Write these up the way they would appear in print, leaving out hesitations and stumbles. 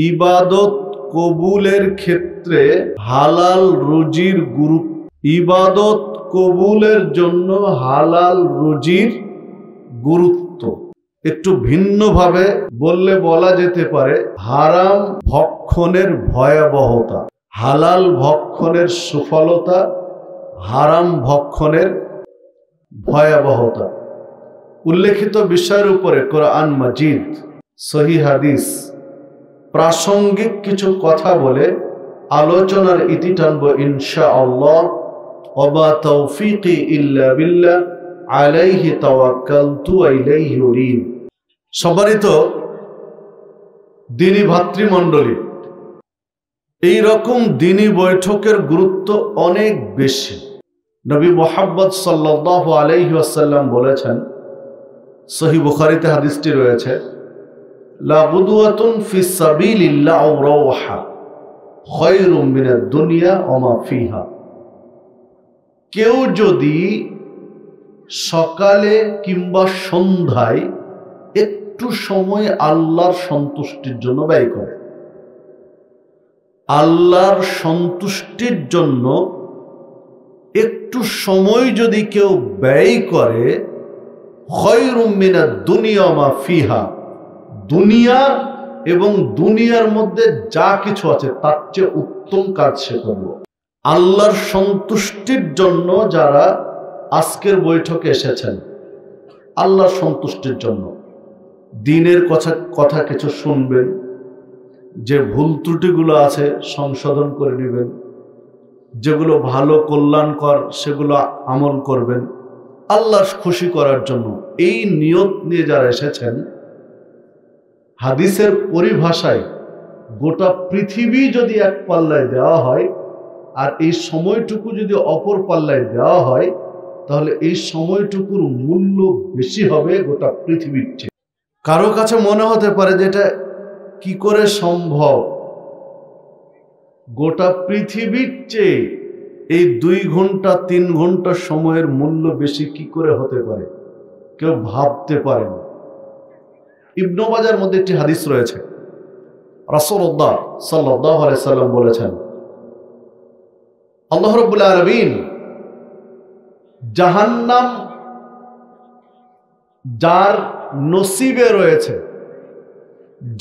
ইবাদত কবুলের ক্ষেত্রে হালাল রুজির গুরুত্ব। ইবাদত কবুলের জন্য হালাল রুজির গুরুত্ব একটু ভিন্নভাবে বললে বলা যেতে পারে হারাম ভক্ষণের ভয়াবহতা, হালাল ভক্ষণের সুফলতা, হারাম ভক্ষণের ভয়াবহতা। উল্লেখিত বিষয়ের উপরে কোরআন মাজিদ, সহিহ হাদিস, প্রাসঙ্গিক কিছু কথা বলে আলোচনার ইতি টানব ইনশাআল্লাহ। ওয়া তাওফীকি ইল্লা বিল্লাহ আলাইহি তাওয়াক্কালতু ওয়া ইলাইহি উনীব। সম্মানিত দ্বীনি ভাতৃমণ্ডলী, এই রকম দ্বীনি বৈঠকের গুরুত্ব অনেক বেশি। নবী মুহাম্মদ সাল্লাল্লাহু আলাইহি ওয়াসাল্লাম বলেছেন, সহিহ বুখারীতে হাদিসটি রয়েছে, লা গুদওয়াতুন ফি সাবিলিল্লাহ আও রাওহা খায়রুম মিনাদ দুনিয়া ওয়া মা ফিহা। কেউ যদি সকালে কিংবা সন্ধ্যায় একটু সময় আল্লাহর সন্তুষ্টির জন্য ব্যয় করে, আল্লাহর সন্তুষ্টির জন্য একটু সময় যদি কেউ ব্যয় করে, খায়রুম মিনাদ দুনিয়া ওয়া মা ফিহা, দুনিয়া এবং দুনিয়ার মধ্যে যা কিছু আছে তার চেয়ে উত্তম কাজ সে করল। আল্লাহর সন্তুষ্টির জন্য যারা আজকের বৈঠকে এসেছেন, আল্লাহর সন্তুষ্টির জন্য দ্বীনের কথা কিছু শুনবেন, যে ভুল ত্রুটিগুলো আছে সংশোধন করে নেবেন, যেগুলো ভালো কল্যাণকর সেগুলো আমল করবেন, আল্লাহর খুশি করার জন্য এই নিয়ত নিয়ে যারা এসেছেন, হাদিসের পরিভাষায় গোটা পৃথিবী যদি এক পাল্লায় দেওয়া হয় আর এই সময়টুকু যদি অপর পাল্লায় দেওয়া হয়, তাহলে এই সময়টুকুর মূল্য বেশি হবে গোটা পৃথিবীর চেয়ে। কারো কাছে মনে হতে পারে যে এটা কি করে সম্ভব, গোটা পৃথিবীর চেয়ে এই 2 ঘন্টা 3 ঘন্টা সময়ের মূল্য বেশি কি করে হতে পারে, কেউ ভাবতে পারে না। ইবনে মাজার মধ্যে একটি হাদিস রয়েছে, রাসূলুল্লাহ সাল্লাল্লাহু আলাইহি সাল্লাম বলেছেন, আল্লাহ রাব্বুল আলামিন জাহান্নাম যার নসিবে রয়েছে,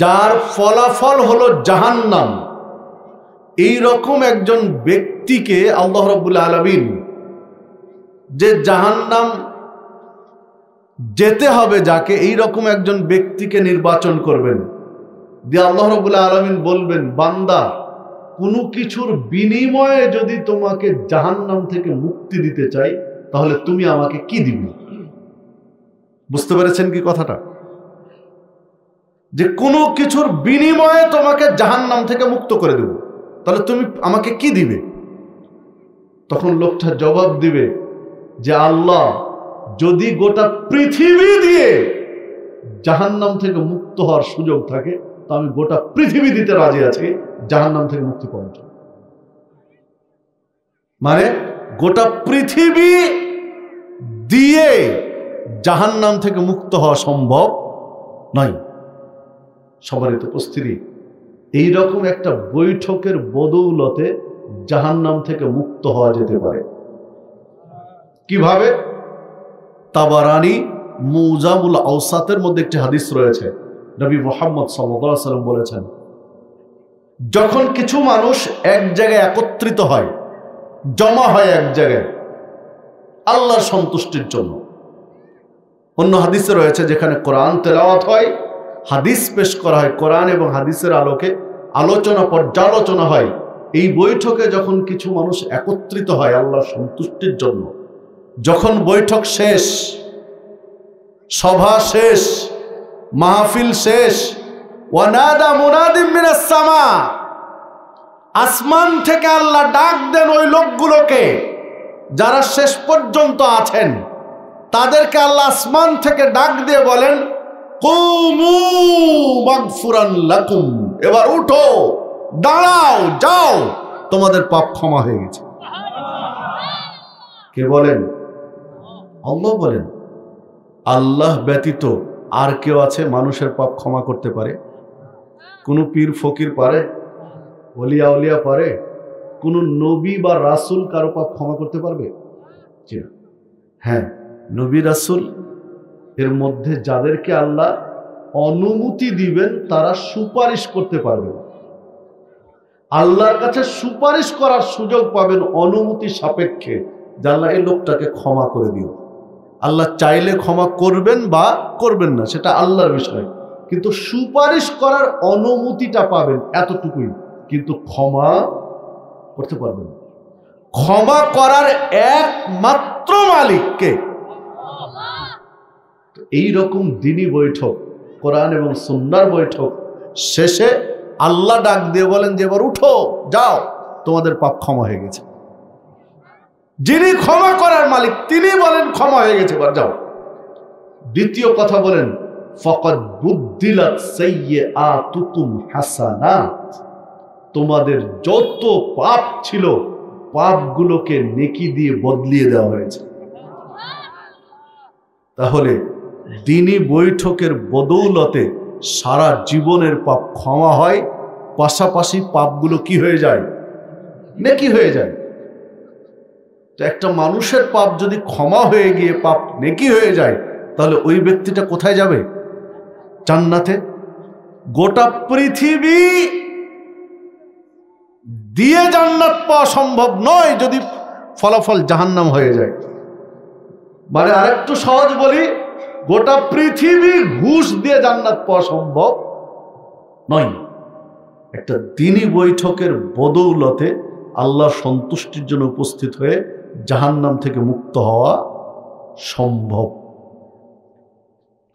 যার ফলাফল হলো জাহান্নাম, এই রকম একজন ব্যক্তিকে আল্লাহ রাব্বুল আলামিন, যে জাহান্নাম যেতে হবে যাকে, এই রকম একজন ব্যক্তিকে নির্বাচন করবেন। দিয়ে আল্লাহ রাব্বুল আলামিন বলবেন, বান্দা, কোনো কিছুর বিনিময়ে যদি তোমাকে জাহান্নাম থেকে মুক্তি দিতে চাই, তাহলে তুমি আমাকে কি দিবে? বুঝতে পেরেছেন কি কথাটা? যে কোনো কিছুর বিনিময়ে তোমাকে জাহান্নাম থেকে মুক্ত করে দেব, তাহলে তুমি আমাকে কি দিবে? তখন লোকটা জবাব দিবে যে, আল্লাহ, যদি গোটা পৃথিবী দিয়ে জাহান্নাম থেকে মুক্ত হওয়ার সুযোগ থাকে, তো আমি গোটা পৃথিবী দিতে রাজি আছি জাহান্নাম থেকে মুক্তি পাওয়ার জন্য। মানে গোটা পৃথিবী দিয়ে জাহান্নাম থেকে মুক্ত হওয়া সম্ভব নয়। সম্মানিত উপস্থিতি, এইরকম একটা বৈঠকের বদৌলতে জাহান্নাম থেকে মুক্ত হওয়া যেতে পারে। কিভাবে? তাবারানী মুজামুল আওসাতের মধ্যে একটি হাদিস রয়েছে, নবী মুহাম্মদ সাল্লাল্লাহু আলাইহি ওয়াসাল্লাম বলেছেন, যখন কিছু মানুষ এক জায়গায় একত্রিত হয়, জমা হয় এক জায়গায় আল্লাহর সন্তুষ্টির জন্য। অন্য হাদিসে রয়েছে, যেখানে কোরআন তেলাওয়াত হয়, হাদিস পেশ করা হয়, কোরআন এবং হাদিসের আলোকে আলোচনা পর্যালোচনা হয়। এই বৈঠকে যখন কিছু মানুষ একত্রিত হয় আল্লাহর সন্তুষ্টির জন্য, যখন বৈঠক শেষ, সভা শেষ, মাহফিল শেষ, ওয়ানাদা মুনাদিম মিনাস সামা, আসমান থেকে আল্লাহ ডাক দেন ওই লোকগুলোকে যারা শেষ পর্যন্ত আছেন, তাদেরকে আল্লাহ আসমান থেকে ডাক দিয়ে বলেন, কুমু মাগফুরান লাকুম, এবার উঠো, দাঁড়াও, যাও, তোমাদের পাপ ক্ষমা হয়ে গেছে। কে বলেন? আল্লাহ বলেন। আল্লাহ ব্যতীত আর কেউ আছে মানুষের পাপ ক্ষমা করতে পারে? কোনো পীর ফকির পারে? ওলিয়া উলিয়া পারে? কোনো নবী বা রাসূল কারো পাপ ক্ষমা করতে পারবে? হ্যাঁ, নবী রাসূল এর মধ্যে যাদেরকে আল্লাহ অনুমতি দিবেন তারা সুপারিশ করতে পারবে। আল্লাহর কাছে সুপারিশ করার সুযোগ পাবেন অনুমতি সাপেক্ষে, যে আল্লাহ এই লোকটাকে ক্ষমা করে দিও। আল্লাহ চাইলে ক্ষমা করবেন বা করবেন না, সেটা আল্লাহর বিষয়, কিন্তু সুপারিশ করার অনুমতিটা পাবেন, এতটুকুই। কিন্তু ক্ষমা করতে পারবেন। ক্ষমা করার একমাত্র মালিককে। এইরকম দিনই বৈঠক, কোরআন এবং সুন্নাহর বৈঠক শেষে আল্লাহ ডাক দিয়ে বলেন যে এবার উঠো, যাও, তোমাদের পাপ ক্ষমা হয়ে গেছে। যিনি ক্ষমা করার মালিক তিনি বলেন ক্ষমা হয়ে গেছে, এবার যাও। দ্বিতীয় কথা বলেন ফাকাদ বুদ্দিলাত সাইয়্যাতুকুম হাসানাত, তোমাদের যত পাপ ছিল পাপগুলোকে নেকি দিয়ে বদলিয়ে দেওয়া হয়েছে। তাহলে দিনই বৈঠকের বদৌলতে সারা জীবনের পাপ ক্ষমা হয়, পাশাপাশি পাপগুলো কি হয়ে যায়? নেকি হয়ে যায়। তো একটা মানুষের পাপ যদি ক্ষমা হয়ে গিয়ে পাপ নেকি হয়ে যায়, তাহলে ওই ব্যক্তিটা কোথায় যাবে? জান্নাতে। গোটা পৃথিবী দিয়ে জান্নাত পাওয়া সম্ভব নয় যদি ফলাফল জাহান্নাম হয়ে যায়। মানে আরেকটু সহজ বলি, গোটা পৃথিবী ঘুষ দিয়ে জান্নাত পাওয়া সম্ভব নয়। একটা দিনই বৈঠকের বদৌলতে আল্লাহর সন্তুষ্টির জন্য উপস্থিত হয়ে জাহান্নাম থেকে মুক্ত হওয়া সম্ভব।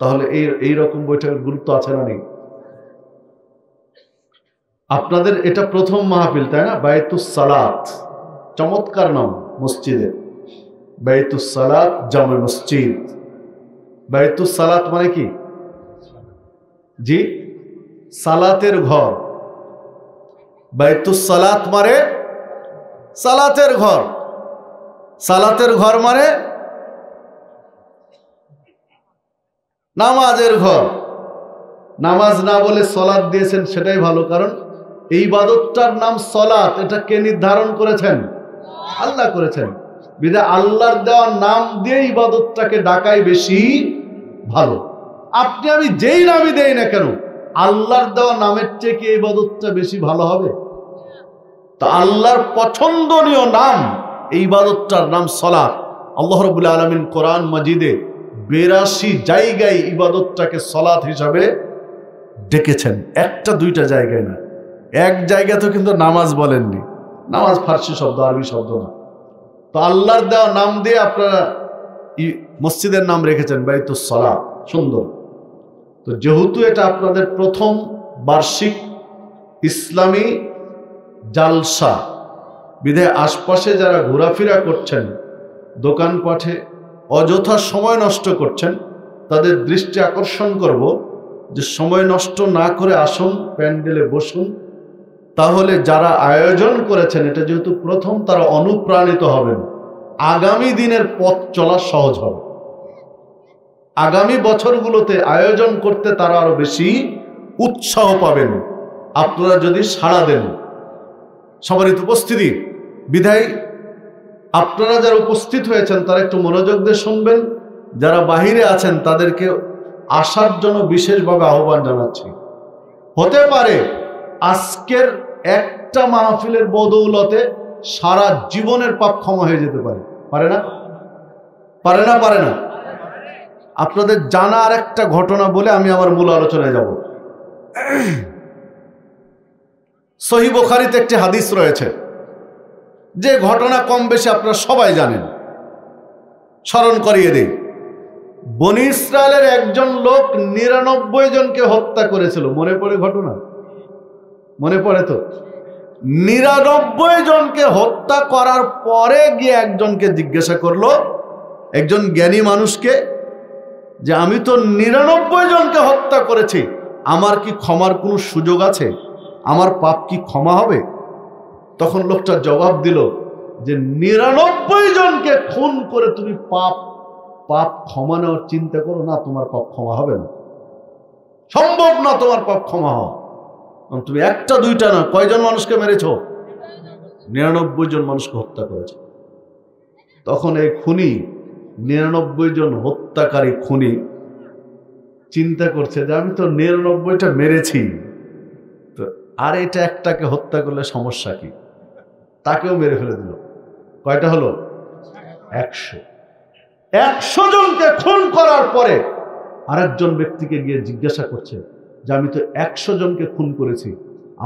তাহলে এই রকম বৈঠকের গুরুত্ব আছে না নেই? আপনাদের এটা প্রথম মাহফিল, তাই না? বাইতুস সালাত, চমৎকার নাম মসজিদের, বাইতুস সালাত জামে মসজিদ। বাইতুস সালাত মানে কি? জি, সালাতের ঘর। বাইতুস সালাত মানে সালাতের ঘর। সালাতের ঘর মানে নামাজের ঘর। নামাজ না বলে সলাত দিয়েছেন, সেটাই ভালো, কারণ এই ইবাদতটার নাম সলাত। এটা কে নির্ধারণ করেছেন? আল্লাহ করেছেন। বিধায় আল্লাহর দেওয়া নাম দিয়ে ইবাদতটাকে ডাকাই বেশি ভালো। আপনি আমি যেই নামই দেই না কেন, আল্লাহর দেওয়া নামের চেয়ে কি ইবাদতটা বেশি ভালো হবে? তা আল্লাহর পছন্দনীয় নাম এই ইবাদতটার নাম সলাত। আল্লাহ রাব্বুল আলামিন কোরআন মাজিদে 82 জায়গায় ইবাদতটাকে সলাত হিসাবে ডেকেছেন, একটা দুইটা জায়গায় না। এক জায়গা তো কিন্তু নামাজ বলেননি। নামাজ ফার্সি শব্দ, আরবি শব্দ না। তো আল্লাহর দেওয়া নাম দিয়ে আপনারা মসজিদের নাম রেখেছেন বাইতুস সালাত, সুন্দর। তো যেহেতু এটা আপনাদের প্রথম বার্ষিক ইসলামী জালসা, বিধায় আশপাশে যারা ঘোরাফেরা করছেন, দোকানপাটে অযথা সময় নষ্ট করছেন, তাদের দৃষ্টি আকর্ষণ করব যে সময় নষ্ট না করে আসুন, প্যান্ডেলে বসুন। তাহলে যারা আয়োজন করেছেন, এটা যেহেতু প্রথম, তারা অনুপ্রাণিত হবেন, আগামী দিনের পথ চলা সহজ হবে। আগামী বছরগুলোতে আয়োজন করতে তারা আরো বেশি উৎসাহ পাবেন আপনারা যদি সাড়া দেন। সম্মানিত উপস্থিতি, বিধায় আপনারা যারা উপস্থিত হয়েছেন তারা একটু মনোযোগ দিয়ে শুনবেন। যারা বাহিরে আছেন তাদেরকে আসার জন্য বিশেষভাবে আহ্বান জানাচ্ছি। হতে পারে আজকের একটা মাহফিলের বদৌলতে সারা জীবনের পাপ ক্ষমা হয়ে যেতে পারে। পারে না? পারে না? পারে না? আপনাদের জানা আর একটা ঘটনা বলে আমি আমার মূল আলোচনায় যাব। সহিহ বুখারীতে একটি হাদিস রয়েছে, যে ঘটনা কম বেশি আপনারা সবাই জানেন। স্মরণ করিয়ে দিই। বনি ইসরায়েলের একজন লোক 99 জনকে হত্যা করেছিল। মনে পড়ে ঘটনা? মনে পড়ে তো? 99 জনকে হত্যা করার পরে গিয়ে একজনকে জিজ্ঞাসা করলো, একজন জ্ঞানী মানুষকে, যে আমি তো 99 জনকে হত্যা করেছি, আমার কি ক্ষমার কোনো সুযোগ আছে? আমার পাপ কি ক্ষমা হবে? তখন লোকটা জবাব দিল যে 99 জনকে খুন করে তুমি পাপ ক্ষমা নেওয়ার চিন্তা করো না, তোমার পাপ ক্ষমা হবে না, সম্ভব না তোমার পাপ ক্ষমা হওয়া। তুমি একটা দুইটা না, কয়জন মানুষকে মেরেছ? 99 জন মানুষকে হত্যা করেছে। তখন এই খুনি, 99 জন হত্যাকারী খুনি চিন্তা করছে যে আমি তো 99টা মেরেছি, তো আর এটা একটাকে হত্যা করলে সমস্যা কি, তাকেও মেরে ফেলে দিল। কয়টা হলো? 100। 100 জনকে খুন করার পরে আরেকজন ব্যক্তিকে গিয়ে জিজ্ঞাসা করছে যে আমি তো 100 জনকে খুন করেছি,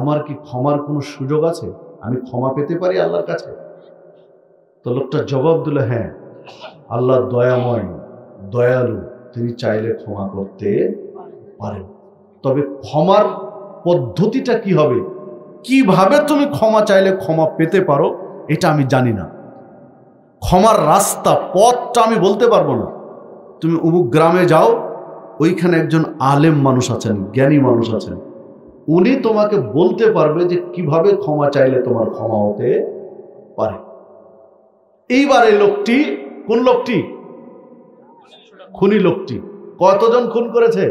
আমার কি ক্ষমার কোনো সুযোগ আছে? আমি ক্ষমা পেতে পারি আল্লাহর কাছে? তো লোকটা জবাব দিল, হ্যাঁ, আল্লাহ দয়াময়, দয়ালু, তিনি চাইলে ক্ষমা করতে পারেন। তবে ক্ষমার পদ্ধতিটা কি হবে, কিভাবে তুমি ক্ষমা চাইলে ক্ষমা পেতে পারো, এটা আমি জানি না। ক্ষমার রাস্তা, পথটা আমি বলতে পারবো না। তুমি অমুক গ্রামে যাও, ওইখানে একজন আলেম মানুষ আছেন, জ্ঞানী মানুষ আছেন, উনি তোমাকে বলতে পারবে যে কিভাবে ক্ষমা চাইলে তোমার ক্ষমা হতে পারে। এইবার এই লোকটি, কোন লোকটি? খুনি লোকটি। কতজন খুন করেছে?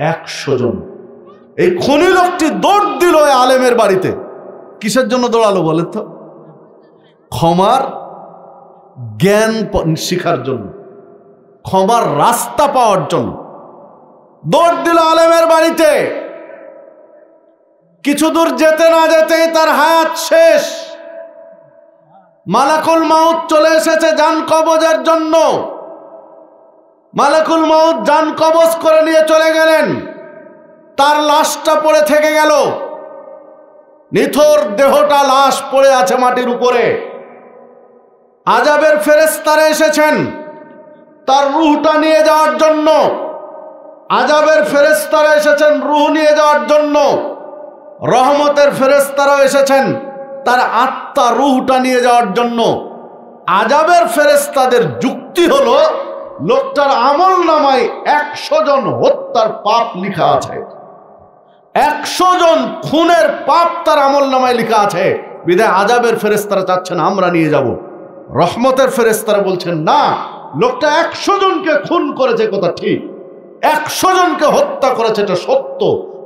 100 জন। এই খুনি লোকটি দৌড় দিল ওই আলেমের বাড়িতে। কিসের জন্য দৌড়ালো বলেন তো? ক্ষমার জ্ঞান শিখার জন্য, ক্ষমার রাস্তা পাওয়ার জন্য দৌড় দিল আলেমের বাড়িতে। কিছু দূর যেতে না যেতেই তার হায়াত শেষ। মালাকুল মাউত চলে এসেছে জান কবজের জন্য। মালাকুল মাউত জান কবজ করে নিয়ে চলে গেলেন। তার লাশটা পড়ে থেকে গেল, নিথর দেহটা, লাশ পড়ে আছে মাটির উপরে। আযাবের ফেরেশতারা এসেছেন তার রূহটা নিয়ে যাওয়ার জন্য। আযাবের ফেরেশতারা এসেছেন রূহ নিয়ে যাওয়ার জন্য। রহমতের ফেরেশতারাও এসেছেন তার আত্মা, রূহটা নিয়ে যাওয়ার জন্য। আযাবের ফেরেশতাদের যুক্তি হলো, লোকটার আমল নামায় 100 জন হত্যার পাপ লেখা আছে, 100 জন খুনের পাপ তার আমল নামায় লেখা আছে, বিধায় আযাবের ফেরেশতারা চাচ্ছেন আমরা নিয়ে যাব। রহমতের ফেরেশতারা বলছেন না, লোকটা 100 জনকে খুন করেছে, কথা ঠিক, 100 জনকে হত্যা করেছে, এটা সত্য,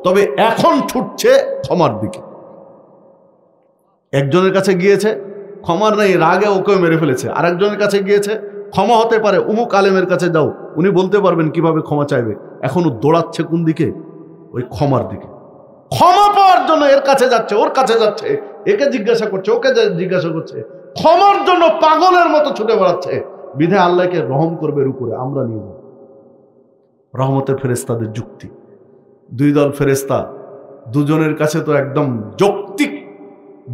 তবে এখন ছুটছে ক্ষমার দিকে। একজনের কাছে গিয়েছে, ক্ষমার নেই, রাগে ওকে মেরে ফেলেছে। আরেকজনের কাছে গিয়েছে, ক্ষমা হতে পারে, অমুক আলেমের কাছে যাও, উনি বলতে পারবেন কিভাবে ক্ষমা চাইবে। এখন ও দৌড়াচ্ছে কোন দিকে? ওই ক্ষমার দিকে। ক্ষমা পাওয়ার জন্য এর কাছে যাচ্ছে, ওর কাছে যাচ্ছে, একে জিজ্ঞাসা করছে, ওকে জিজ্ঞাসা করছে, ক্ষমার জন্য পাগলের মতো ছুটে বেড়াচ্ছে। বিধায় আল্লাহকে রহম করবে এর উপরে, আমরা নিয়ে যাব। রহমতের ফেরেশতাদের যুক্তি, দুই দল ফেরেশতা, দুজনের কাছে তো একদম যৌক্তিক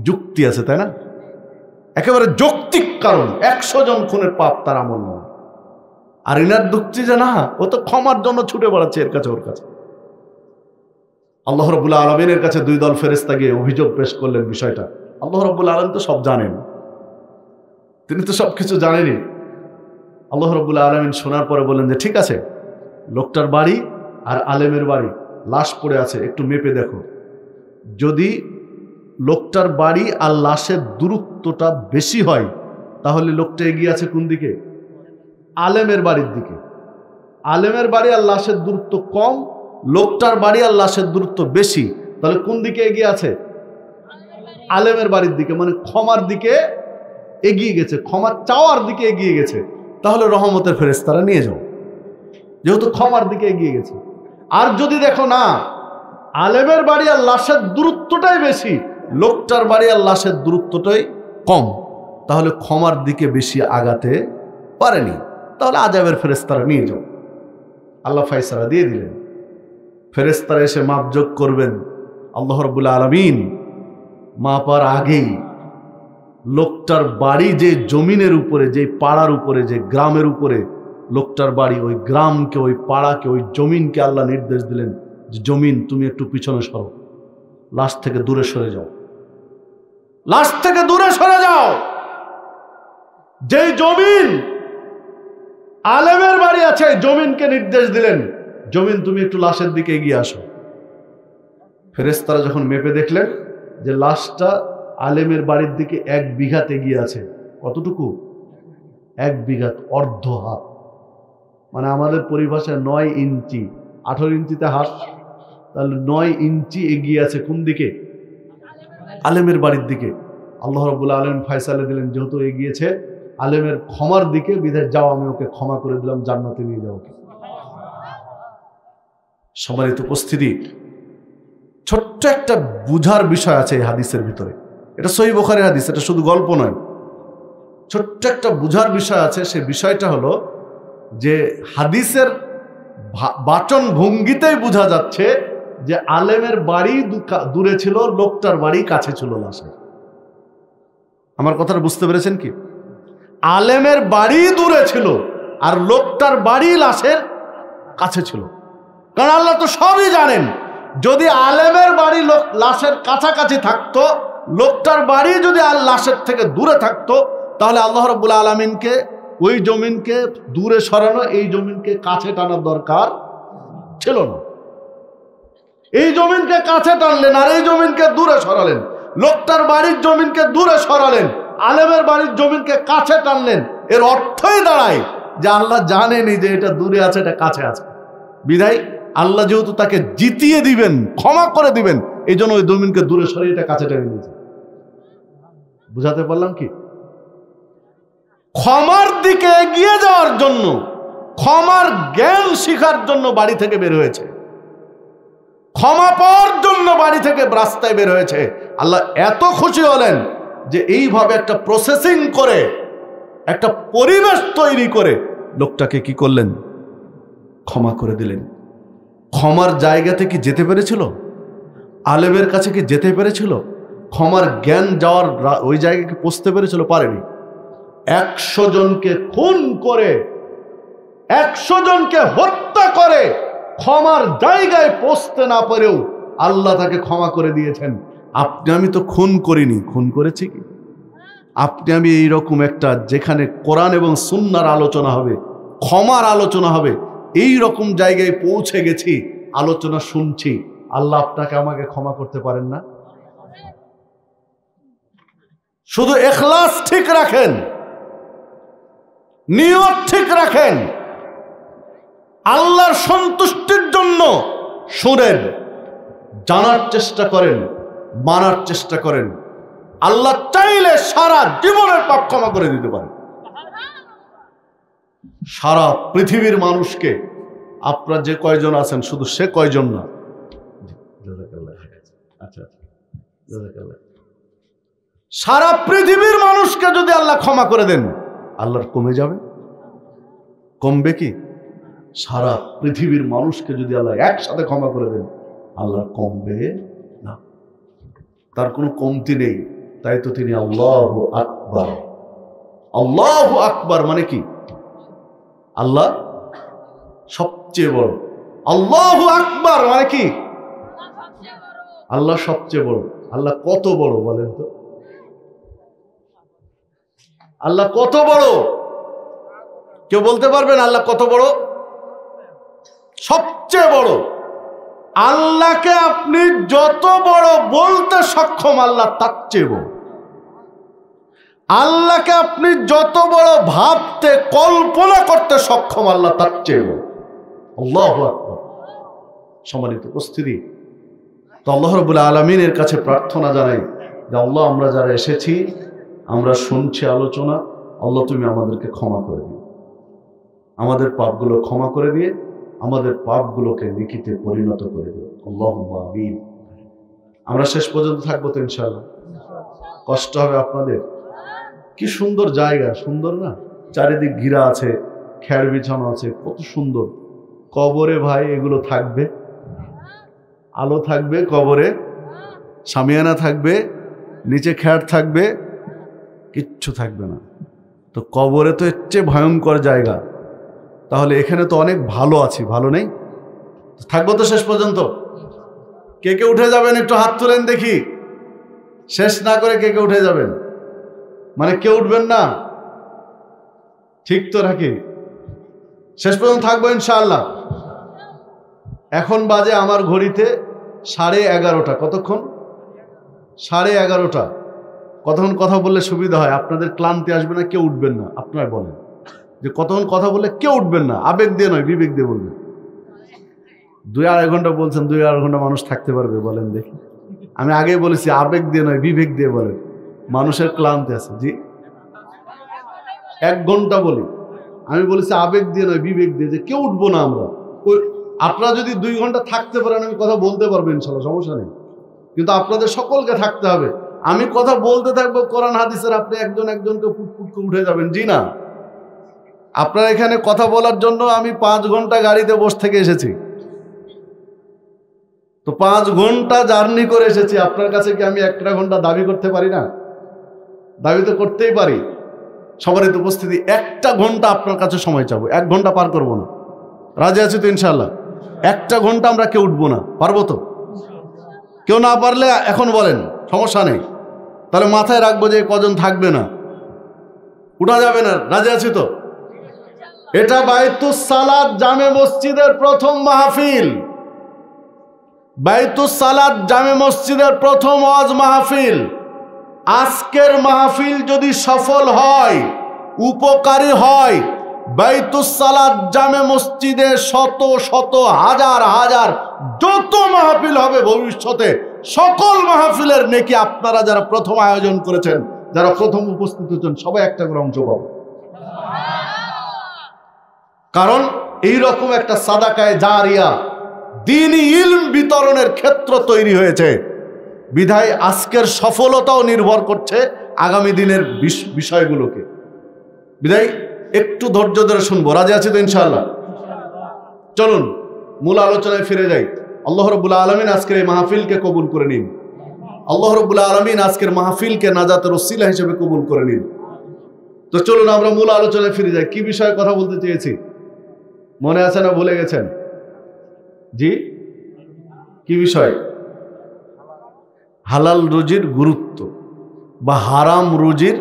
যুক্তি আছে, তাই না? একেবারে যৌক্তিক কারণ, 100 জন খুনের পাপ তার আমল নয়। আর ইনার যুক্তি যে না, ও তো ক্ষমার জন্য ছুটে বেড়াচ্ছে এর কাছে ওর কাছে। আল্লাহ রাব্বুল আলামিনের কাছে দুই দল ফেরেশতা গিয়ে অভিযোগ পেশ করলেন বিষয়টা। আল্লাহ রাব্বুল আলামিন তো সব জানেন, তিনি তো সবকিছু জানেনই। আল্লাহ রাব্বুল আলামিন শোনার পরে বললেন যে ঠিক আছে, লোকটার বাড়ি আর আলেমের বাড়ি, লাশ পড়ে আছে, একটু মেপে দেখো। যদি লোকটার বাড়ি আর লাশের দূরত্বটা বেশি হয়, তাহলে লোকটা এগিয়ে আছে কোন দিকে? আলেমের বাড়ির দিকে। আলেমের বাড়ি আর লাশের দূরত্ব কম, লোকটার বাড়ি আর লাশের দূরত্ব বেশি, তাহলে কোন দিকে এগিয়ে আছে? আলেমের বাড়ির দিকে, মানে ক্ষমার দিকে এগিয়ে গেছে, ক্ষমা চাওয়ার দিকে এগিয়ে গেছে। তাহলে রহমতের ফেরেশতারা নিয়ে যাও, যেহেতু ক্ষমার দিকে এগিয়ে গেছে। আর যদি দেখো না, আলেমের বাড়ি আর লাশের দূরত্বটাই বেশি, লোকটার বাড়ি আর লাশের দূরত্বটাই কম, তাহলে ক্ষমার দিকে বেশি আগাতে পারেনি, তাহলে আযাবের ফেরেশতারা নিয়ে যাও। আল্লাহ ফায়সালা দিয়ে দিলেন। ফেরেশতারা এসে মাপযোগ করবেন। আল্লাহ রাব্বুল আলামিন মাপার আগেই লোকটার বাড়ি যে জমিনের উপরে, যে পাড়ার উপরে, যে গ্রামের উপরে লোকটার বাড়ি, ওই গ্রামকে, ওই পাড়াকে, ওই জমিনকে আল্লাহ নির্দেশ দিলেন যে জমিন তুমি একটু পিছনে সরো, লাশ থেকে দূরে সরে যাও, লাশ থেকে দূরে সরে যাও। যে জমিন আলেমের বাড়ি আছে, জমিনকে নির্দেশ দিলেন জমিন তুমি একটু লাশের দিকে এগিয়ে আসো। ফেরেশতারা যখন মেপে দেখলেন যে লাশটা আলেমের বাড়ির দিকে 1 বিঘাত এগিয়ে আছে। কতটুকু? 1 বিঘাত, অর্ধ হাত, মানে আমাদের পরিভাষায় 9 ইঞ্চি, 18 ইঞ্চিতে হাত, তাহলে 9 ইঞ্চি এগিয়ে আছে কোন দিকে? আলেমের বাড়ির দিকে। আল্লাহ রাব্বুল আলামিন ফয়সালা দিলেন যেহেতু এগিয়েছে আলেমের ক্ষমার দিকে, বিধায় যাও আমি ওকে ক্ষমা করে দিলাম, জান্নাতে নিয়ে যাও। সম্মানিত উপস্থিতি, ছোট্ট একটা বুঝার বিষয় আছে এই হাদিসের ভিতরে। এটা সহিহ বুখারীর হাদিস, এটা শুধু গল্প নয়। ছোট্ট একটা বুঝার বিষয় আছে। সেই বিষয়টা হলো যে হাদিসের বাচন ভঙ্গিতেই বোঝা যাচ্ছে যে আলেমের বাড়ি দূরে ছিল, লোকটার বাড়ি কাছে ছিল লাশের। আমার কথাটা বুঝতে পেরেছেন কি? আলেমের বাড়ি দূরে ছিল আর লোকটার বাড়ি লাশের কাছে ছিল। কারণ আল্লাহ তো সবই জানেন। যদি আলেমের বাড়ি লাশের কাছাকাছি থাকতো, লোকটার বাড়ি যদি লাশের থেকে দূরে থাকতো, তাহলে আল্লাহ রাব্বুল আলামিনকে ওই জমিনকে দূরে সরানো, এই জমিনকে কাছে টানার দরকার ছিল না। এই জমিনকে কাছে টানলেন আর এই জমিনকে দূরে সরালেন। লোকটার বাড়ির জমিনকে দূরে সরালেন, আলেমের বাড়ির জমিনকে কাছে টানলেন। এর অর্থই দাঁড়ায় যে আল্লাহ জানেনই যে এটা দূরে আছে, এটা কাছে আছে। বিধায় আল্লাহ যেহেতু তাকে জিতিয়ে দিবেন, ক্ষমা করে দিবেন, এই জন্য ওই জমিনকে দূরে সরিয়ে এটা কাছে টেনে নিয়েছে। বুঝাতে পারলাম কি? ক্ষমার দিকে এগিয়ে যাওয়ার জন্য, ক্ষমার জ্ঞান শিখার জন্য বাড়ি থেকে বের হয়েছে, ক্ষমা পাওয়ার জন্য বাড়ি থেকে রাস্তায় বের হয়েছে। আল্লাহ এত খুশি হলেন যে এইভাবে একটা প্রসেসিং করে, একটা পরিবেশ তৈরি করে লোকটাকে কি করলেন? ক্ষমা করে দিলেন। ক্ষমার জায়গাতে কি যেতে পেরেছিল? আলেমের কাছে কি যেতে পেরেছিল? ক্ষমার জ্ঞান যাওয়ার ওই জায়গায় কি পৌঁছতে পেরেছিল? পারেনি। 100 জনকে খুন করে, 100 জনকে হত্যা করে ক্ষমার জায়গায় পৌঁছতে না পারেও আল্লাহ তাকে ক্ষমা করে দিয়েছেন। আপনি আমি তো খুন করিনি, খুন করেছি কি? আপনি আমি এইরকম একটা, যেখানে কোরআন এবং সুন্নাহর আলোচনা হবে, ক্ষমার আলোচনা হবে, এই রকম জায়গায় পৌঁছে গেছি, আলোচনা শুনছি। আল্লাহ আপনাকে আমাকে ক্ষমা করতে পারেন না? শুধু ইখলাস ঠিক রাখেন, নিয়ত ঠিক রাখেন, আল্লাহর সন্তুষ্টির জন্য শুনেন, জানার চেষ্টা করেন, মানার চেষ্টা করেন। আল্লাহ চাইলে সারা জীবনের পাপ ক্ষমা করে দিতে পারেন। সারা পৃথিবীর মানুষকে, আপনারা যে কয়জন আছেন শুধু সে কয়জন না, আচ্ছা, সারা পৃথিবীর মানুষকে যদি আল্লাহ ক্ষমা করে দেন, আল্লাহর কমে যাবে? কমবে কি? সারা পৃথিবীর মানুষকে যদি আল্লাহ একসাথে ক্ষমা করে দেন, আল্লাহর কমবে না। তার কোনো কমতি নেই। তাই তো তিনি আল্লাহু আকবার। আল্লাহু আকবার মানে কি? আল্লাহ সবচেয়ে বড়। আল্লাহু আকবার মানে কি? আল্লাহ সবচেয়ে বড়। আল্লাহ কত বড় বলেন তো? আল্লাহ কত বড়? কেউ বলতে পারবেন আল্লাহ কত বড়? সবচেয়ে বড়। আল্লাহকে আপনি যত বড় বলতে সক্ষম, আল্লাহ তার চেয়ে বড়। আল্লাহকে আপনি যত বড় ভাবতে, কল্পনা করতে সক্ষম, আল্লাহ তার চেয়ে বড়। আল্লাহু আকবার। সম্মানিত উপস্থিতি, তো আল্লাহ রাব্বুল আলামিনের কাছে প্রার্থনা জানাই যে আল্লাহ, আমরা যারা এসেছি, আমরা শুনছি আলোচনা, আল্লাহ তুমি আমাদেরকে ক্ষমা করে দিও, আমাদের পাপগুলো ক্ষমা করে দিয়ে আমাদের পাপগুলোকে নেকিতে পরিণত করে দিও। আল্লাহুম্মা আমিন। আমরা শেষ পর্যন্ত থাকবো তো ইনশাআল্লাহ? কষ্ট হবে আপনাদের? কি সুন্দর জায়গা, সুন্দর না? চারিদিক ঘিরা আছে, খের বিছানো আছে, কত সুন্দর। কবরে ভাই এগুলো থাকবে? আলো থাকবে কবরে, শামিয়ানা থাকবে, নিচে খের থাকবে, কিচ্ছু থাকবে না। তো কবরে তো এর চেয়ে ভয়ঙ্কর জায়গা, তাহলে এখানে তো অনেক ভালো আছি, ভালো নেই? থাকবো তো শেষ পর্যন্ত? কে কে উঠে যাবেন একটু হাত তুলেন দেখি। শেষ না করে কে কে উঠে যাবেন? মানে কেউ উঠবেন না? ঠিক তো নাকি? শেষ পর্যন্ত থাকবো ইনশাআল্লাহ। এখন বাজে আমার ঘড়িতে 11:30। কতক্ষণ? 11:30। কতক্ষণ কথা বললে সুবিধা হয়? আপনাদের ক্লান্তি আসবে না, কেউ উঠবেন না। আপনারা বলেন যে কতক্ষণ কথা বললে কেউ উঠবেন না। আবেগ দিয়ে নয়, বিবেক দিয়ে বলবেন। 2-2.5 ঘন্টা বলছেন, 2-2.5 ঘন্টা মানুষ থাকতে পারবে বলেন দেখি? আমি আগেই বলেছি আবেগ দিয়ে নয়, বিবেক দিয়ে বলেন। মানুষের ক্লান্তি আছে। জি 1 ঘন্টা বলি, আমি বলেছি আবেগ দিয়ে নয়, বিবেক দিয়ে, যে কেউ উঠবো না আমরা। আপনারা যদি 2 ঘন্টা থাকতে পারেন আমি কথা বলতে পারবো ইনশাল্লাহ, সমস্যা নেই। কিন্তু আপনাদের সকলকে থাকতে হবে। আমি কথা বলতে থাকবো কোরআন হাদিসের, আপনি একজন একজনকে ফুটফুট করে উঠে যাবেন। জি না, আপনার এখানে কথা বলার জন্য আমি 5 ঘন্টা গাড়িতে বসে থেকে এসেছি, তো 5 ঘন্টা জার্নি করে এসেছি। আপনার কাছে কি আমি 1 ঘন্টা দাবি করতে পারি না? দাবি তো করতেই পারি। সবারই তো উপস্থিতি, 1 ঘন্টা আপনার কাছে সময় চাবো, 1 ঘন্টা পার করবো না। রাজি আছি তো ইনশাল্লাহ? 1 ঘন্টা আমরা কেউ উঠবো না, পারবো তো? কেউ না পারলে এখন বলেন, সমস্যা নেই। তাহলে মাথায় রাখবো যে কজন থাকবে না, উঠা যাবে না। রাজি আছি তো? এটা বাইতুস সালাত জামে মসজিদের প্রথম মাহফিল, বাইতুস সালাত জামে মসজিদের প্রথম ওয়াজ মাহফিল। আজকের মাহফিল যদি সফল হয়, উপকারী হয়, বাইতুস সালাত জামে মসজিদে শত শত হাজার হাজার যত মাহফিল হবে ভবিষ্যতে, সকল মাহফিলের নেকি আপনারা যারা প্রথম আয়োজন করেছেন, যারা প্রথম উপস্থিত হচ্ছেন, সবাই একটা করে অংশ পাবে। কারণ এইরকম একটা সাদাকায়ে জারিয়া দ্বীনি ইলম বিতরণের ক্ষেত্র তৈরি হয়েছে। বিধায় আজকের সফলতাও নির্ভর করছে আগামী দিনের বিষয়গুলোকে। বিধায় একটু ধৈর্য ধরে শুনবো। রাজি আছি তো ইনশাআল্লাহ? চলুন মূল আলোচনায় ফিরে যাই। আল্লাহ রাব্বুল আলামিন আজকের এই মাহফিলকে কবুল করে নিন। আল্লাহ রাব্বুল আলামিন আজকের মাহফিলকে নাজাতের ওসিলা হিসেবে কবুল করে নিন। তো চলুন আমরা মূল আলোচনায় ফিরে যাই। কি বিষয়ে কথা বলতে চেয়েছি মনে আছে না ভুলে গেছেন? জি, কি বিষয়? হালাল রুজির গুরুত্ব বা হারাম রুজির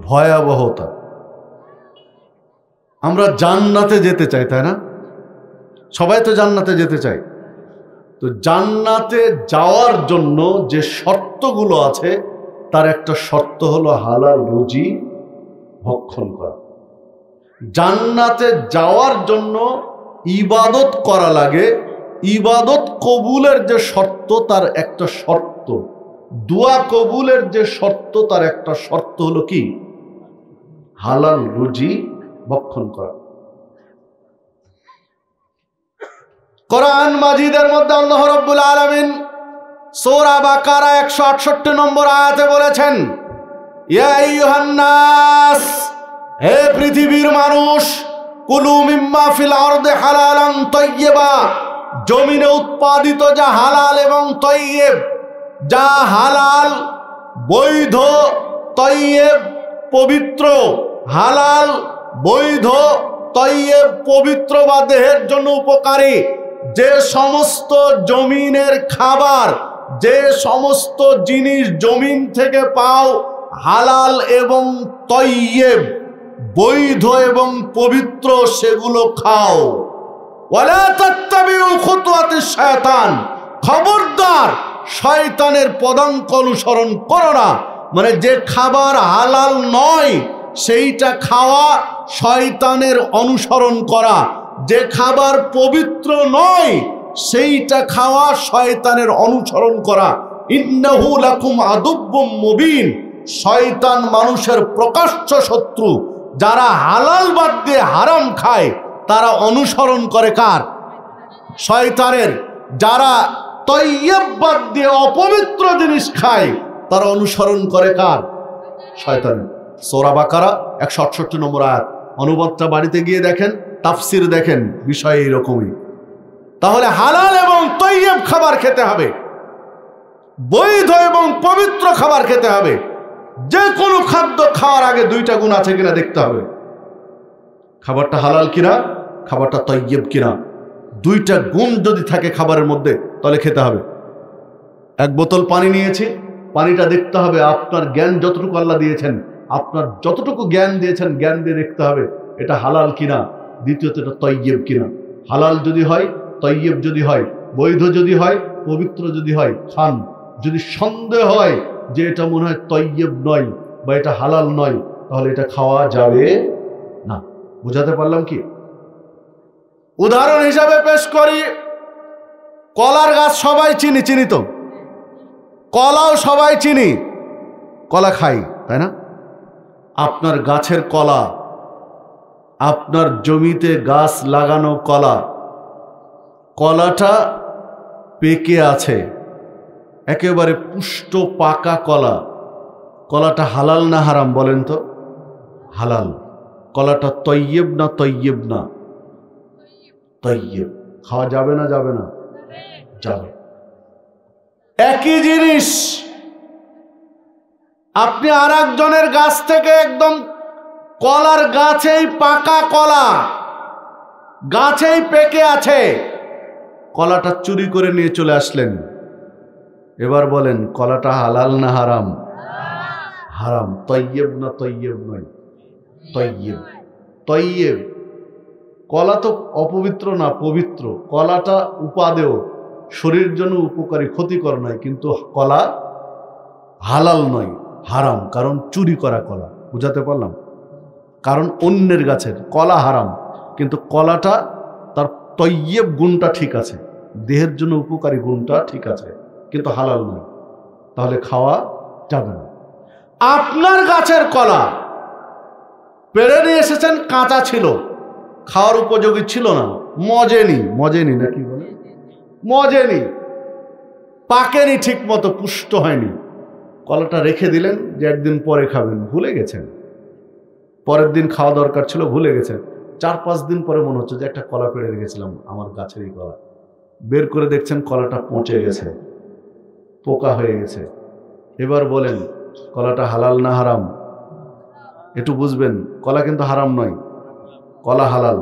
ভয়াবহতা। আমরা জান্নাতে যেতে চাই, তাই না? সবাই তো জান্নাতে যেতে চাই। তো জান্নাতে যাওয়ার জন্য যে শর্তগুলো আছে, তার একটা শর্ত হলো হালাল রুজি ভক্ষণ করা। জান্নাতে যাওয়ার জন্য ইবাদত করা লাগে, ইবাদত কবুলের যে শর্ত তার একটা শর্ত, দোয়া কবুলের যে শর্ত তার একটা শর্ত হলো কি? হালাল রুজি ভক্ষণ করা। কোরআন মাজিদের মধ্যে আল্লাহ রাব্বুল আলামিন সূরা বাকারা 168 নম্বর আয়াতে বলেছেন, ইয়া আইয়ুহান নাস, হে পৃথিবীর মানুষ, কুলু মিম্মা ফিল আরদি হালালান তাইয়্যিবা, জমিনে উৎপাদিত যা হালাল এবং তাইয়্যিব, যা হালাল বৈধ, তাইয়্যিব পবিত্র, হালাল বৈধ তাইয়্যিব পবিত্র বা দেহের জন্য উপকারী যে সমস্ত জমিনের খাবার, যে সমস্ত জিনিস জমিন থেকে পাও হালাল এবং তাইয়্যিব বৈধ এবং পবিত্র, সেগুলো খাও। ওয়ালা তাত্তাবিউ খুতুওয়াতিশ শায়তান, খবরদার শয়তানের পদাঙ্ক অনুসরণ করো না। মানে যে খাবার হালাল নয় সেইটা খাওয়া শয়তানের অনুসরণ করা, যে খাবার পবিত্র নয় সেইটা খাওয়া শয়তানের অনুসরণ করা। ইন্নাহু লাকুম আদুব্বুম মুবিন, শয়তান মানুষের প্রকাশ্য শত্রু। যারা হালাল বাদ দিয়ে হারাম খায় তারা অনুসরণ করে কার? শয়তানের। যারা তাইয়্যিব বাদ দিয়ে অপবিত্র জিনিস খায় তারা অনুসরণ করে কার? শয়তানের। সূরা বাকারা 168 নম্বর আয়াত। অনুবাদটা বাড়িতে গিয়ে দেখেন, তাফসির দেখেন, বিষয় এইরকমই। তাহলে হালাল এবং তাইয়্যিব খাবার খেতে হবে, বৈধ এবং পবিত্র খাবার খেতে হবে। যে কোনো খাদ্য খাওয়ার আগে 2টা গুণ আছে কিনা দেখতে হবে। খাবারটা হালাল কিনা, খাবারটা তাইয়্যিব কিনা। 2টা গুণ যদি থাকে খাবারের মধ্যে তাহলে খেতে হবে। 1 বোতল পানি নিয়েছি, পানিটা দেখতে হবে আপনার জ্ঞান যতটুকু আল্লাহ দিয়েছেন, আপনার যতটুকু জ্ঞান দিয়েছেন জ্ঞান দিয়ে দেখতে হবে এটা হালাল কিনা। দ্বিতীয়ত এটা তাইয়্যিব কিনা। হালাল যদি হয়, তাইয়্যিব যদি হয়, বৈধ যদি হয়, পবিত্র যদি হয়, খান। যদি সন্দেহ হয় যে এটা মনে হয় তাইয়্যিব নয় বা এটা হালাল নয়, তাহলে এটা খাওয়া যাবে না। বুঝাতে পারলাম কি? উদাহরণ হিসাবে পেশ করি, কলার গাছ সবাই চিনি তো, কলাও সবাই চিনি, কলা খাই, তাই না? আপনার গাছের কলা, আপনার জমিতে গাছ লাগানো কলা, কলাটা পেকে আছে, একেবারে পুষ্ট পাকা কলা, কলাটা হালাল না হারাম বলেন তো? হালাল। কলাটা তৈয়ব না তৈয়ব না? তৈয়ব। খাওয়া যাবে না যাবে না? যাবে। একই জিনিস আপনি আর একজনের গাছ থেকে একদম কলার গাছেই পাকা কলা, গাছেই পেকে আছে, কলাটা চুরি করে নিয়ে চলে আসলেন। এবার বলেন কলাটা হালাল না হারাম? হারাম। তৈয়ব না তৈয়ব নয়? তৈয়ব। তৈয়ব। কলা তো অপবিত্র না, পবিত্র। কলাটা উপাদেয়, শরীরের জন্য উপকারী, ক্ষতিকর নয়, কিন্তু কলা হালাল নয়, হারাম, কারণ চুরি করা কলা। বুঝাতে পারলাম? কারণ অন্যের গাছের কলা হারাম, কিন্তু কলাটা তার তৈয়ব গুণটা ঠিক আছে, দেহের জন্য উপকারী গুণটা ঠিক আছে, কিন্তু হালাল নয়, তাহলে খাওয়া যাবে না। আপনার গাছের কলা পেড়ে নিয়ে এসেছেন, কাঁচা ছিল, খাওয়ার উপযোগী ছিল না, মজেনি, মজেনি না কি বলে, মজেনি, পাকেনি ঠিক মতো, পুষ্ট হয়নি, কলাটা রেখে দিলেন যে একদিন পরে খাবেন, ভুলে গেছেন। পরের দিন খাওয়া দরকার ছিল, ভুলে গেছেন। 4-5 দিন পরে মনে হচ্ছে যে একটা কলা পেড়ে রেখেছিলাম, আমার গাছেরই কলা, বের করে দেখছেন কলাটা পচে গেছে, পোকা হয়ে গেছে। এবার বলেন কলাটা হালাল না হারাম? একটু বুঝবেন, কলা কিন্তু হারাম নয়, কলা হালাল,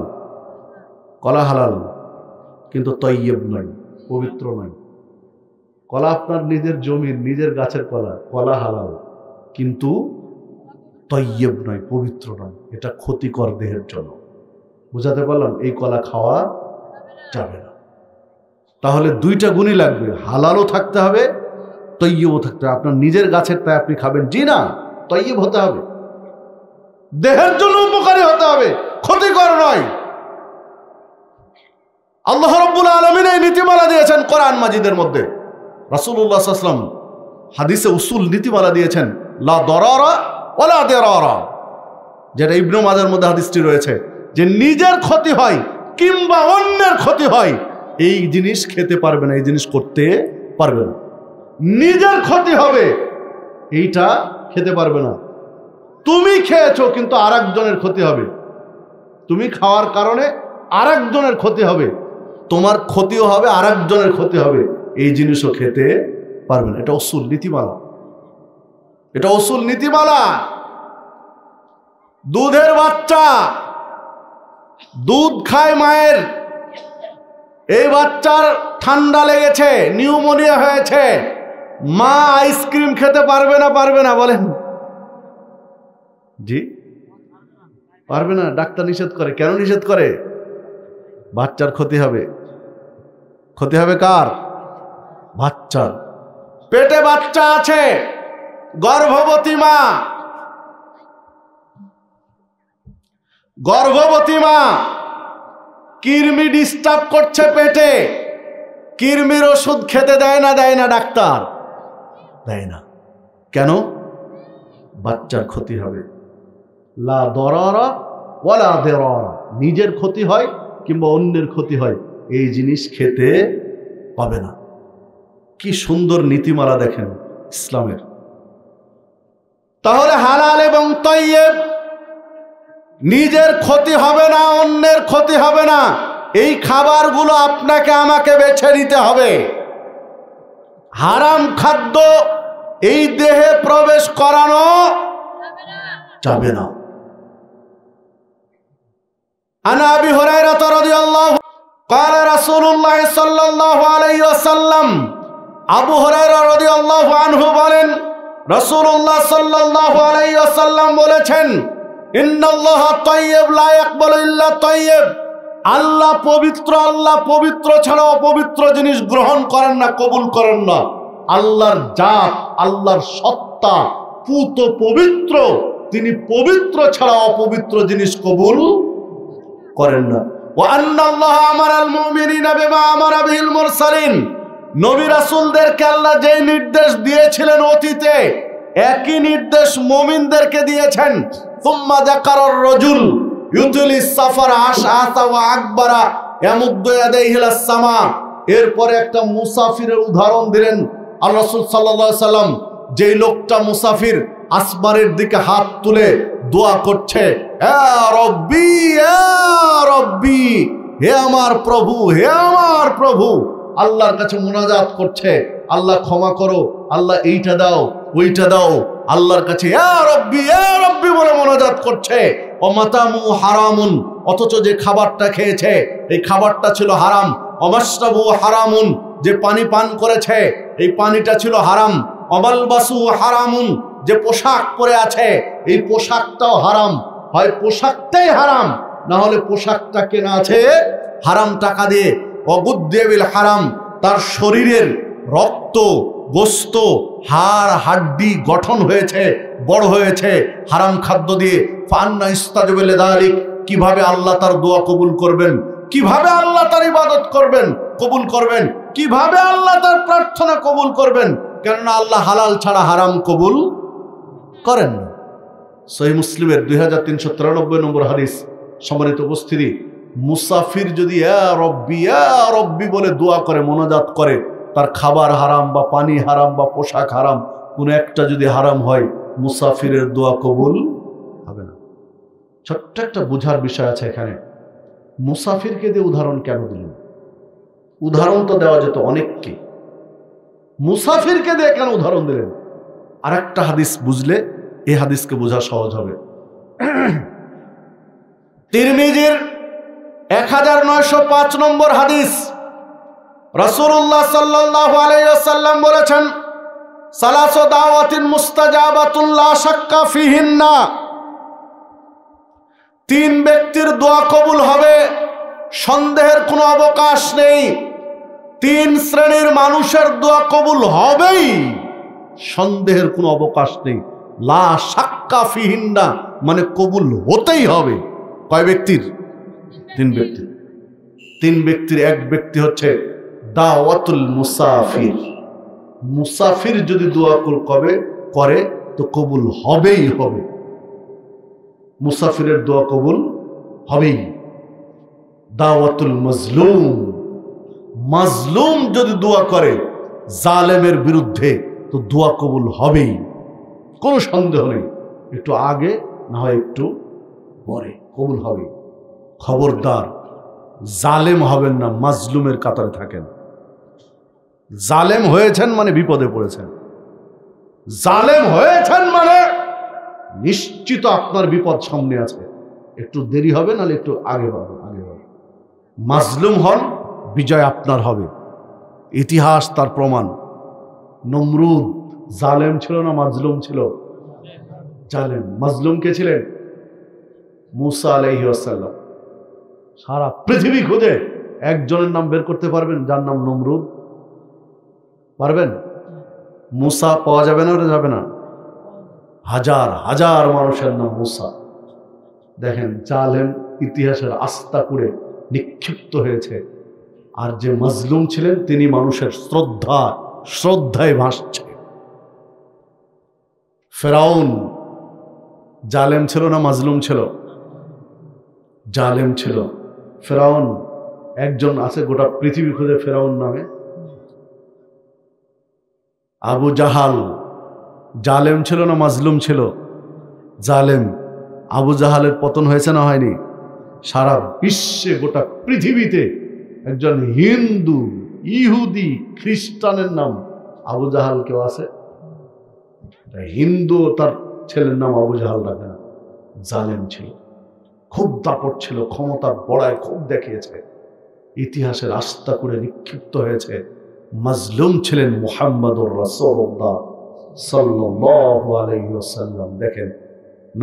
কলা হালাল, কিন্তু তৈয়ব নয়, পবিত্র নয়। কলা আপনার নিজের জমির, নিজের গাছের কলা, কলা হালাল, কিন্তু তৈয়ব নয়, পবিত্র নয়, এটা ক্ষতিকর দেহের জন্য। বুঝাতে পারলাম? এই কলা খাওয়া যাবে না। তাহলে দুইটা গুণই লাগবে, হালালও থাকতে হবে, তৈয়বও থাকতে হবে। আপনার নিজের গাছের তাই আপনি খাবেন, জি না, তৈয়ব হতে হবে, দেহের জন্য উপকারী হতে হবে, ক্ষতিকর নয়। আল্লাহ রাব্বুল আলামিন এই নীতিমালা দিয়েছেন কোরআন মাজিদের মধ্যে, রাসূলুল্লাহ সাল্লাল্লাহু আলাইহি ওয়াসাল্লাম হাদিসে উসুল নীতিমালা দিয়েছেন, লা দরারা ওয়ালা দিরারা, যেটা ইবনে মাজার মধ্যে হাদিসটি রয়েছে, যে নিজের ক্ষতি হয় কিংবা অন্যের ক্ষতি হয় এই জিনিস খেতে পারবে না, এই জিনিস করতে পারবে না। নিজের ক্ষতি হবে এইটা খেতে পারবে না। তুমি খেয়েছো কিন্তু আরেকজনের ক্ষতি হবে, তুমি খাওয়ার কারণে আরেকজনের ক্ষতি হবে, তোমার ক্ষতিও হবে, আরেকজনের ক্ষতি হবে, এই জিনিসও খেতে পারবে না। এটা উসুল নীতিমালা, এটা উসুল নীতিমালা। দুধের বাচ্চা দুধ খায় মায়ের, এই বাচ্চার ঠান্ডা লেগেছে, নিউমোনিয়া হয়েছে, মা আইসক্রিম খেতে পারবে না? পারবে না? বলেন জি, পারবে না। ডাক্তার নিষেধ করে। কেন নিষেধ করে? বাচ্চার ক্ষতি হবে। ক্ষতি হবে কার? বাচ্চার। পেটে বাচ্চা আছে, গর্ভবতী মা, গর্ভবতী মা, কৃমি ডিস্টার্ব করছে পেটে, কৃমির ওষুধ খেতে দেয় না? দেয় না ডাক্তার? দেয় না। কেন? বাচ্চার ক্ষতি হবে। লা দরারা ওয়ালা দিরারা, নিজের ক্ষতি হয় কিংবা অন্যের ক্ষতি হয়, এই জিনিস খেতে পাবে না। কি সুন্দর নীতিমালা দেখেন ইসলামের। তাহলে হালাল এবং তৈয়ব, নিজের ক্ষতি হবে না, অন্যের ক্ষতি হবে না, এই খাবারগুলো আপনাকে আমাকে বেছে নিতে হবে। হারাম খাদ্য এই দেহে প্রবেশ করানো যাবে না। আনা আবি হুরায়রা রাদিয়াল্লাহু قال رسول الله صلى الله عليه وسلم, আবু হুরায়রা রাদিয়াল্লাহু আনহু বলেন, রাসূলুল্লাহ সাল্লাল্লাহু আলাইহি ওয়াসাল্লাম বলেছেন, ইন্নাল্লাহা তাইয়্যিব লা ইয়াকবালু ইল্লা তাইয়্যিব, আল্লাহ পবিত্র, আল্লাহ পবিত্র ছাড়া অপবিত্র জিনিস গ্রহণ করেন না, কবুল করেন না। আল্লাহর জাত, আল্লাহর সত্তা পুত পবিত্র, তিনি পবিত্র ছাড়া অপবিত্র জিনিস কবুল করেন না। ওয়া আন্নাল্লাহা আমারাল মুমিনিনা বিমা আমারা বিহিল মুরসালিন, নবী রাসূলদেরকে আল্লাহ যে নির্দেশ দিয়েছিলেন অতীতে, একই নির্দেশ মুমিনদেরকে দিয়েছেন। সুম্মা যাকারার রাজুল ইউতিলিস সাফার আশআসা ওয়া আকবারা ইয়ামুদ্দু ইয়াদাইহি ইলাস সামা, এরপরে একটা মুসাফিরের উদাহরণ দিলেন আল্লাহ রাসূল সাল্লাল্লাহু আলাইহি সাল্লাম। যেই লোকটা মুসাফির আসমানের দিকে হাত তুলে দোয়া করছে, ইয়া রব্বি ইয়া রব্বি, হে আমার প্রভু, হে আমার প্রভু, আল্লাহর কাছে মুনাজাত করছে, আল্লাহ ক্ষমা করো, আল্লাহ এইটা দাও, ওইটা দাও, আল্লাহর কাছে ইয়া রব্বি বলে মুনাজাত করছে। ও মাতামু হারামুন, অথচ যে খাবারটা খেয়েছে এই খাবারটা ছিল হারাম। অমাশরাবু হারামুন, যে পানি পান করেছে এই পানিটা ছিল হারাম। অমালবাসু হারামুন, যে পোশাক পরে আছে এই পোশাকটাও হারাম। হয় পোশাকটাই হারাম, না হলে পোশাকটা কেনা আছে হারাম টাকা দিয়ে। অগুদ্দেবিল হারাম, তার শরীরের রক্ত গোস্ত হাড় হাড্ডি গঠন হয়েছে, বড় হয়েছে হারাম খাদ্য দিয়ে। ফান্না ইস্তাজবিল যালিক, কিভাবে আল্লাহ তার দোয়া কবুল করবেন, কিভাবে আল্লাহ তার ইবাদত করবেন কবুল করবেন, কিভাবে আল্লাহ তার প্রার্থনা কবুল করবেন? কেননা আল্লাহ হালাল ছাড়া হারাম কবুল করেন না। সহিহ মুসলিমের 2393 নম্বর হাদিস। সম্মানিত উপস্থিতি, মুসাফির যদি ইয়া রব্বি বলে দোয়া করে, মোনাজাত করে, তার খাবার হারাম বা পানি হারাম বা পোশাক হারাম, কোন একটা যদি হারাম হয়, মুসাফিরের দোয়া কবুল হবে না। ছোট্ট একটা বোঝার বিষয় আছে এখানে। মুসাফিরকে দিয়ে উদাহরণ কেন দিলেন? উদাহরণ তো দেওয়া যেত অনেককে, মুসাফিরকে দিয়ে কেন উদাহরণ দিলেন? আর একটা হাদিস বুঝলে এই হাদিসকে বোঝা সহজ হবে। তিরমিজির 1905 নম্বর হাদিস, রাসূলুল্লাহ সাল্লাল্লাহু আলাইহি ওয়াসাল্লাম বলেছেন, সালাসু দাওয়াতিন মুস্তাজাবাতুন লা শাক্কা ফিহিন্না, 3 ব্যক্তির দোয়া কবুল হবে, সন্দেহের কোনো অবকাশ নেই। 3 শ্রেণীর মানুষের দোয়া কবুল হবেই, সন্দেহের কোনো অবকাশ নেই। লা শাক্কা ফিহিন্না মানে কবুল হতেই হবে। কয় ব্যক্তির? 3 ব্যক্তির। 3 ব্যক্তির এক ব্যক্তি হচ্ছে দাওয়াতুল মুসাফির। মুসাফির যদি দোয়া করে তো কবুল হবেই হবে, মুসাফিরের দোয়া কবুল হবেই। দাওয়াতুল মাজলুম, মাজলুম যদি দোয়া করে জালেমের বিরুদ্ধে তো দোয়া কবুল হবেই, কোনো সন্দেহ নেই। একটু আগে না হয় একটু পরে কবুল হবে। খবরদার জালেম হবেন না, মাজলুমের কাতারে থাকেন। জালেম হয়েছেন মানে বিপদে পড়েছেন, জালেম হয়েছেন মানে নিশ্চিত আপনার বিপদ সামনে আছে। একটু দেরি হবে, নাহলে একটু আগে হবে। মাজলুম হন, বিজয় আপনার হবে। ইতিহাস তার প্রমাণ। নমরুদ জালেম ছিল না মাজলুম ছিল? জালেম। মাজলুম কে ছিলেন? মুসা আলাইহিস সালাম। সারা পৃথিবী খুঁজে একজনের নাম বের করতে পারবেন যার নাম নমরুদ? পারবেন? মুসা পাওয়া যাবে না? ওটা যাবে না? হাজার হাজার মানুষের নাম মুসা। দেখেন, জালেম ইতিহাসের আস্থা করে নিক্ষিপ্ত হয়েছে, আর যে মাজলুম ছিলেন তিনি মানুষের শ্রদ্ধায় ভাসছে। ফেরাউন জালেম ছিল না মাজলুম ছিল? জালেম ছিল। ফেরাউন একজন আছে গোটা পৃথিবী খুঁজে ফেরাউন নামে। আবু জাহাল জালেম ছিল না মাজলুম ছিল? জালেম। আবু জাহালের পতন হয়েছে না হয়নি? সারা বিশ্বে গোটা পৃথিবীতে একজন হিন্দু, ইহুদি, খ্রিস্টানের নাম আবু জাহাল কেউ আছে? হিন্দু তার ছেলের নাম আবু জাহাল রাখে না। জালেম ছিল, খুব দাপট ছিল, ক্ষমতার বড়ায় খুব দেখিয়েছে, ইতিহাসের আস্থা করে নিক্ষিপ্ত হয়েছে। মাজলুম ছিলেন মুহাম্মদুর রাসূলুল্লাহ সাল্লাল্লাহু আলাইহি ওয়াসাল্লাম। দেখেন,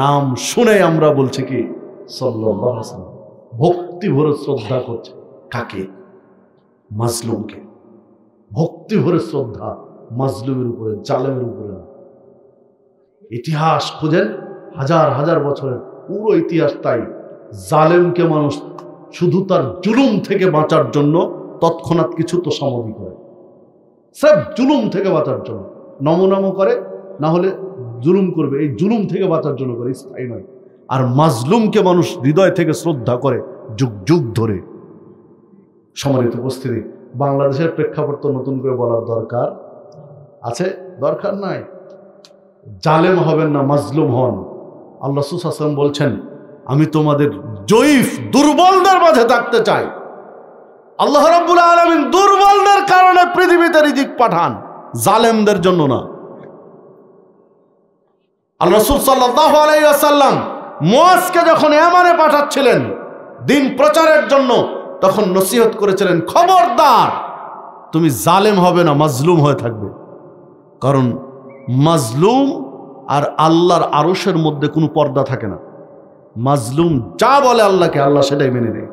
নাম শুনে আমরা বলছি কি সাল্লাল্লাহু আলাইহি ওয়াসাল্লাম, ভক্তি ভরে শ্রদ্ধা করছে। কাকে? মাজলুমকে। ভক্তি ভরে শ্রদ্ধা মাজলুমের উপরে, জালেমের উপরে। ইতিহাস খুঁজেন, হাজার হাজার বছরের পুরো ইতিহাস তাই। জালেমকে মানুষ শুধু তার জুলুম থেকে বাঁচার জন্য তৎক্ষণাৎ কিছু তো সমাধি করে, সব জুলুম থেকে বাঁচার জন্য নমো করে, না হলে জুলুম করবে, এই জুলুম থেকে বাঁচার জন্য করে, স্থায়ী নয়। আর মাজলুমকে মানুষ হৃদয় থেকে শ্রদ্ধা করে যুগ যুগ ধরে। সম্মানিত উপস্থিতি, বাংলাদেশের প্রেক্ষাপট তো নতুন করে বলার দরকার আছে? দরকার নাই। জালেম হবেন না, মাজলুম হন। আল্লাহ রাসূল সাল্লাল্লাহু আলাইহি ওয়াসাল্লাম বলছেন, আমি তোমাদের জয়ীফ দুর্বলদের মাঝে থাকতে চাই। আল্লাহ রাব্বুল আলামিন দুর্বলদের কারণে পৃথিবীতে রিজিক পাঠান, জালেমদের জন্য না। আল্লাহ রাসূল সাল্লাল্লাহু আলাইহি ওয়াসাল্লাম মুআজকে যখন ইয়ামানে পাঠাচ্ছিলেন দিন প্রচারের জন্য, তখন নসিহত করেছিলেন, খবরদার তুমি জালেম হবে না, মাজলুম হয়ে থাকবে। কারণ মাজলুম আর আল্লাহর আরশের মধ্যে কোনো পর্দা থাকে না। মাজলুম যা বলে আল্লাহকে, আল্লাহ সেটাই মেনে নেয়,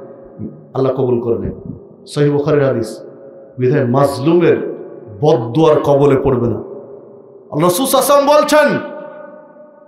আল্লাহ কবুল করে নেয়। সহিহ বুখারীর হাদিস। বিধায় মাজলুমের বদদুয়ার কবলে পড়বে না। আল্লাহ রাসূল সাল্লাল্লাহু আলাইহি ওয়াসাল্লাম বলছেন,